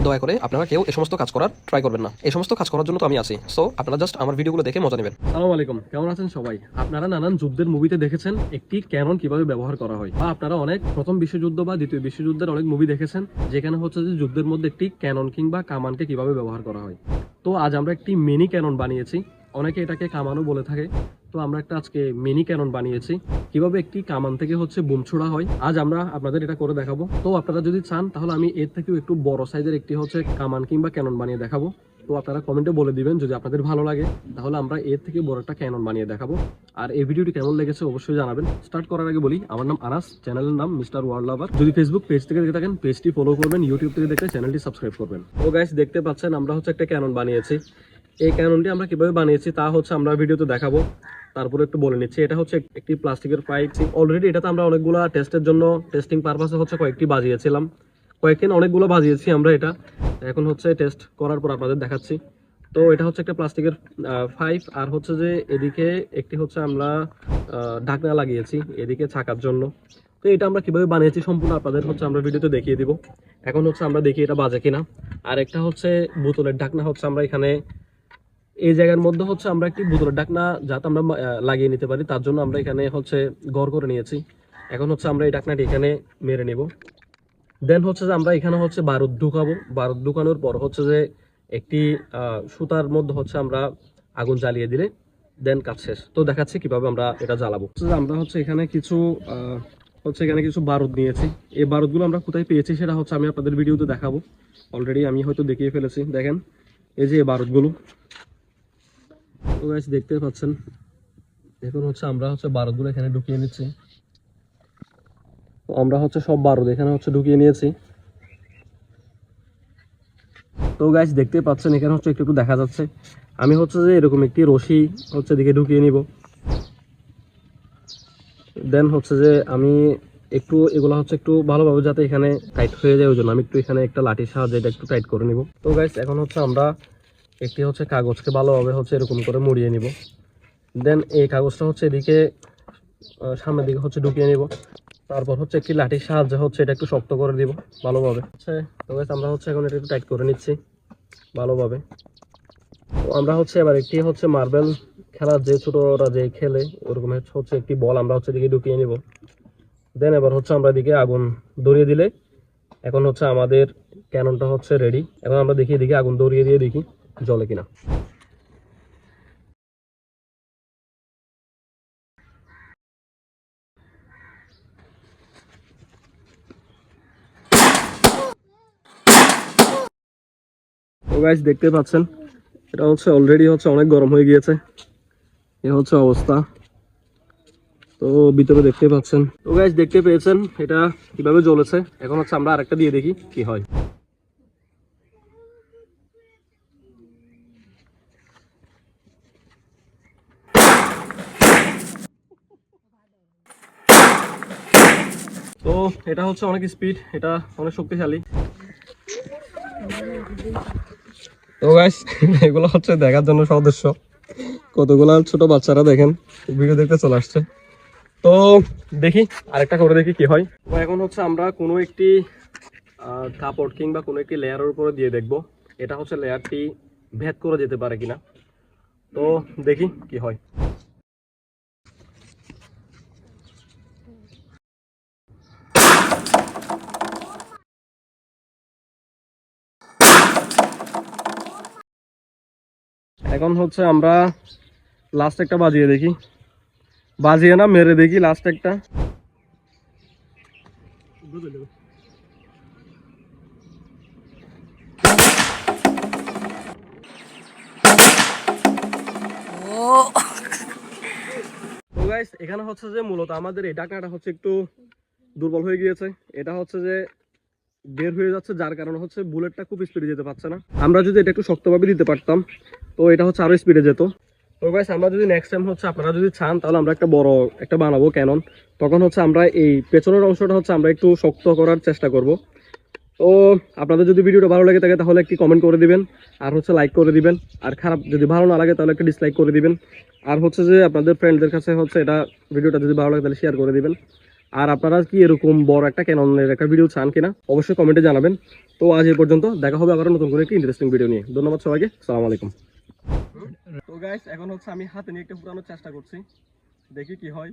দয়া করে আপনারা কেউ এই সমস্ত কাজ করার ট্রাই করবেন না। এই সমস্ত কাজ করার জন্য তো আমি আছি। সো আপনারা জাস্ট আমার ভিডিওগুলো দেখে মজা নেবেন। আসসালামু আলাইকুম, কেমন আছেন সবাই? আপনারা নানান যুদ্ধের মুভিতে দেখেছেন একটি ক্যানন কিভাবে ব্যবহার করা হয়, বা আপনারা অনেক প্রথম বিশ্বযুদ্ধ বা দ্বিতীয় বিশ্বযুদ্ধের অনেক মুভি দেখেছেন যেখানে হচ্ছে যে যুদ্ধের মধ্যে একটি ক্যানন কিংবা কামানকে কিভাবে ব্যবহার করা হয়। তো আজ আমরা একটি মিনি ক্যানন বানিয়েছি, অনেকে এটাকে কামানও বলে থাকে। তো আমরা একটা আজকে মিনি ক্যানন বানিয়েছি, কিভাবে একটি কামান থেকে হচ্ছে বুম ছোড়া হয়। আজ আমরা আপনাদের এটা করে দেখাবো। তো আপনারা যদি চান তাহলে আমি এর থেকেও একটু বড় সাইজের একটি হচ্ছে কামান কিংবা ক্যানন বানিয়ে দেখাবো। তো আপনারা কমেন্টে বলে দিবেন যদি আপনাদের ভালো লাগে, তাহলে আমরা এর থেকে বড় একটা ক্যানন বানিয়ে দেখাবো। আর এই ভিডিওটি কেমন লেগেছে অবশ্যই জানাবেন। স্টার্ট করার আগে বলি, আমার নাম আনাস, চ্যানেলের নাম মিস্টার ওয়ার্ল্ড লাভার। যদি ফেসবুক পেজ থেকে দেখে থাকেন পেজটি ফলো করবেন, ইউটিউব থেকে দেখলে চ্যানেলটি সাবস্ক্রাইব করবেন। তো গাইস, দেখতে পাচ্ছেন আমরা হচ্ছে একটা ক্যানন বানিয়েছি। এই ক্যাননটি আমরা কিভাবে বানিয়েছি তা হচ্ছে আমরা ভিডিওতে দেখাবো। তারপরে একটু বলে নিচ্ছি, এটা হচ্ছে একটি প্লাস্টিকের পাইপ। অলরেডি এটাতে আমরা অনেকগুলো টেস্টের জন্য টেস্টিং পারপাসে হচ্ছে কয়েকটি বাজিয়েছিলাম, কয়েকদিন অনেকগুলো বাজিয়েছি আমরা এটা। এখন হচ্ছে টেস্ট করার পর আপনাদের দেখাচ্ছি। তো এটা হচ্ছে একটা প্লাস্টিকের পাইপ, আর হচ্ছে যে এদিকে একটি হচ্ছে আমরা ঢাকনা লাগিয়েছি এদিকে ছাকার জন্য। তো এটা আমরা কিভাবে বানিয়েছি সম্পূর্ণ আপনাদের হচ্ছে আমরা ভিডিওতে দেখিয়ে দিব। এখন হচ্ছে আমরা দেখি এটা বাজে কিনা। আর একটা হচ্ছে বোতলের ঢাকনা হচ্ছে আমরা এখানে এই জায়গার মধ্যে হচ্ছে আমরা একটি বোতলের ঢাকনা যাতে আমরা লাগিয়ে নিতে পারি, তার জন্য আমরা এখানে হচ্ছে ঘর করে নিয়েছি। এখন হচ্ছে আমরা এই ঢাকনাটি এখানে মেরে নিব। দেন হচ্ছে যে আমরা এখানে হচ্ছে বারুদ ঢুকাবো। বারুদ ঢুকানোর পর হচ্ছে যে একটি সুতার মধ্যে হচ্ছে আমরা আগুন জ্বালিয়ে দিলে দেন কাজ শেষ। তো দেখাচ্ছি কিভাবে আমরা এটা জ্বালাবো। আমরা হচ্ছে এখানে কিছু বারুদ নিয়েছি। এই বারুদগুলো আমরা কোথায় পেয়েছি সেটা হচ্ছে আমি আপনাদের ভিডিওতে দেখাবো। অলরেডি আমি হয়তো দেখিয়ে ফেলেছি, দেখেন এই যে বারুদগুলো। তো গাইস, দেখতে পাচ্ছেন এখন হচ্ছে আমরা হচ্ছে বারুদগুলো এখানে ঢুকিয়ে নিচ্ছি। আমরা হচ্ছে সব বারুদ এখানে হচ্ছে ঢুকিয়ে নিয়েছি। তো গাইস, দেখতে পাচ্ছেন এখানে হচ্ছে একটু একটু দেখা যাচ্ছে। আমি হচ্ছে যে এরকম একটি রশি হচ্ছে দিকে ঢুকিয়ে নিব। দেন হচ্ছে যে আমি একটু এগুলো হচ্ছে একটু ভালোভাবে যাতে এখানে টাইট হয়ে যায়, ওই জন্য আমি একটু এখানে একটা লাঠির সাহায্যে এটা একটু টাইট করে নিব। তো গাইস, এখন হচ্ছে আমরা একটি হচ্ছে কাগজকে ভালোভাবে হচ্ছে এরকম করে মুড়িয়ে নিব। দেন এই কাগজটা হচ্ছে এদিকে সামনের দিকে হচ্ছে ঢুকিয়ে নিব। তারপর হচ্ছে একটি লাঠির সাহায্যে হচ্ছে এটা একটু শক্ত করে দিব ভালোভাবে। তো গাইস, আমরা হচ্ছে এখন এটা একটু টাইট করে নিচ্ছি ভালোভাবে। তো আমরা হচ্ছে এবার একটি হচ্ছে মার্বেল খেলার যে ছোটরা যে খেলে ওরকম হচ্ছে একটি বল আমরা হচ্ছে এদিকে ঢুকিয়ে নিব। দেন এবার হচ্ছে আমরা এদিকে আগুন ধরিয়ে দিলে এখন হচ্ছে আমাদের ক্যাননটা হচ্ছে রেডি। এখন আমরা দেখি এদিকে আগুন ধরিয়ে দিয়ে দেখি জ্বলে কিনা। তো গাইস, দেখতে পাচ্ছেন এটা হচ্ছে অলরেডি হচ্ছে অনেক গরম হয়ে গিয়েছে। এ হচ্ছে অবস্থা। তো ভিতরে দেখতে পাচ্ছেন। তো গাইস, দেখতে পেয়েছেন এটা কিভাবে জ্বলেছে। এখন হচ্ছে আমরা আরেকটা দিয়ে দেখি কি হয়। তো এটা হচ্ছে অনেক স্পিড, এটা অনেক শক্তিশালী। তো গাইস, এগুলো হচ্ছে দেখার জন্য সদস্য কতগুলা ছোট বাচ্চারা দেখেন ভিডিও দেখতে চলে আসছে। তো দেখি আরেকটা করে দেখি কি হয়। তো এখন হচ্ছে আমরা কোনো একটি কাপড় কিংবা কোনো একটি লেয়ারের উপরে দিয়ে দেখব এটা হচ্ছে লেয়ারটি ভেদ করে যেতে পারে কিনা। তো দেখি কি হয়। এখন হচ্ছে আমরা লাস্ট একটা বাজিয়ে দেখি, বাজিয়ে না মেরে দেখি লাস্ট একটা। তো গাইস, এখানে হচ্ছে যে মূলত আমাদের এই ঢাকনাটা হচ্ছে একটু দুর্বল হয়ে গিয়েছে। এটা হচ্ছে যে বের হয়ে যাচ্ছে, যার কারণে হচ্ছে বুলেটটা খুব স্পিডে যেতে পারছে না। আমরা যদি এটা একটু শক্তভাবে দিতে পারতাম তো এটা হচ্ছে আরো স্পিডে যেত। তো গাইস, আমরা যদি নেক্সট টাইম হচ্ছে আপনারা যদি চান তাহলে আমরা একটা বড় একটা বানাবো ক্যানন। তখন হচ্ছে আমরা এই পেছনের অংশটা হচ্ছে আমরা একটু শক্ত করার চেষ্টা করব। তো আপনাদের যদি ভিডিওটা ভালো লাগে থাকে তাহলে একটি কমেন্ট করে দিবেন, আর হচ্ছে লাইক করে দিবেন। আর খারাপ যদি ভালো না লাগে তাহলে একটা ডিসলাইক করে দিবেন। আর হচ্ছে যে আপনাদের ফ্রেন্ডদের কাছে হচ্ছে এটা ভিডিওটা যদি ভালো লাগে তাহলে শেয়ার করে দিবেন। আর আপনারা কি এরকম বড় একটা ক্যাননের একটা ভিডিও চান কিনা অবশ্যই কমেন্টে জানাবেন। তো আজ এই পর্যন্ত, দেখা হবে আবার নতুন করে একটি ইন্টারেস্টিং ভিডিও নিয়ে। ধন্যবাদ সবাইকে, আসসালামু আলাইকুম। তো গাইস, এখন হচ্ছে আমি হাতে নিয়ে একটা পুরানোর চেষ্টা করছি, দেখি কি হয়।